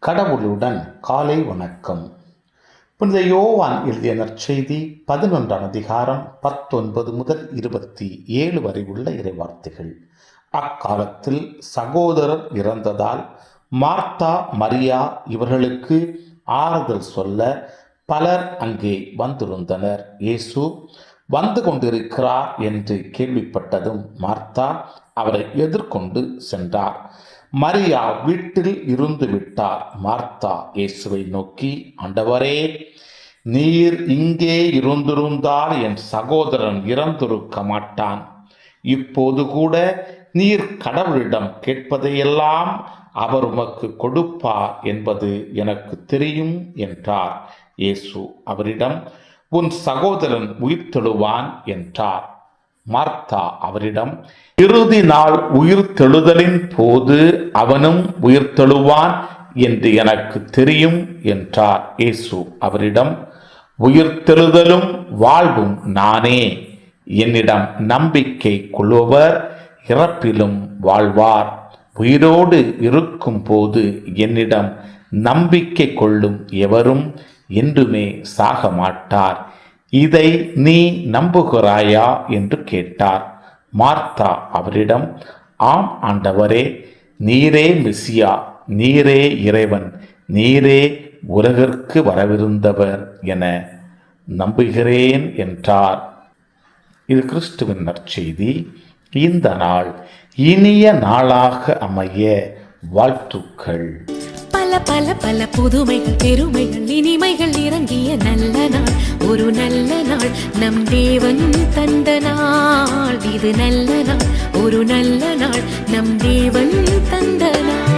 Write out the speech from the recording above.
கடவுளுடன் காலை வணக்கம். புனித யோவான் எழுதிய நற்செய்தி 11ஆம் அதிகாரம் 19 முதல் 27 வரை உள்ள இறைவார்த்தைகள். அக்காலத்தில் சகோதரர் இறந்ததால் மார்த்தா, மரியா இவர்களுக்கு ஆறுதல் சொல்ல பலர் அங்கே வந்திருந்தனர். இயேசு வந்து கொண்டிருக்கிறார் என்று கேள்விப்பட்டதும் மார்த்தா அவரை எதிர்கொண்டு சென்றார். மரியா வீட்டில் இருந்து விட்டார். மார்த்தா இயேசுவை நோக்கி, ஆண்டவரே, நீர் இங்கே இருந்திருந்தால் என் சகோதரன் இறந்திருக்க மாட்டான். இப்போது கூட நீர் கடவுளிடம் கேட்பதையெல்லாம் அவர் உமக்கு கொடுப்பார் என்பது எனக்கு தெரியும் என்றார். இயேசு அவரிடம், உன் சகோதரன் உயிர்த்தெழுவான் என்றார். மார்த்தா அவரிடம், இறுதி நாள் உயிர்த்தெழுதலின் போது அவனும் உயிர்த்தெழுவான் என்று எனக்கு தெரியும் என்றார். இயேசு அவரிடம், உயிர்த்தெழுதலும் வாழ்வும் நானே. என்னிடம் நம்பிக்கை கொள்பவர் இறப்பிலும் வாழ்வார். உயிரோடு இருக்கும் போது என்னிடம் நம்பிக்கை கொள்ளும் எவரும் என்றுமே சாக மாட்டார். இதை நீ நம்புகிறாயா என்று கேட்டார். மார்த்தா அவரிடம், ஆம் ஆண்டவரே, நீரே மெசியா, நீரே இறைவன், நீரே உலகிற்கு வரவிருந்தவர் என நம்புகிறேன் என்றார். இது கிறிஸ்துவின் நற்செய்தி. இந்த நாள் இனிய நாளாக அமைய வாழ்த்துக்கள். பல பல பல புதுமைகள், பெருமைகள், இனிமைகள் இறங்கிய நல்ல நாள், ஒரு நல்ல நாள், நம் தேவன் தந்த நாள். இது நல்ல நாள், ஒரு நல்ல நாள், நம் தேவன் தந்த நாள்.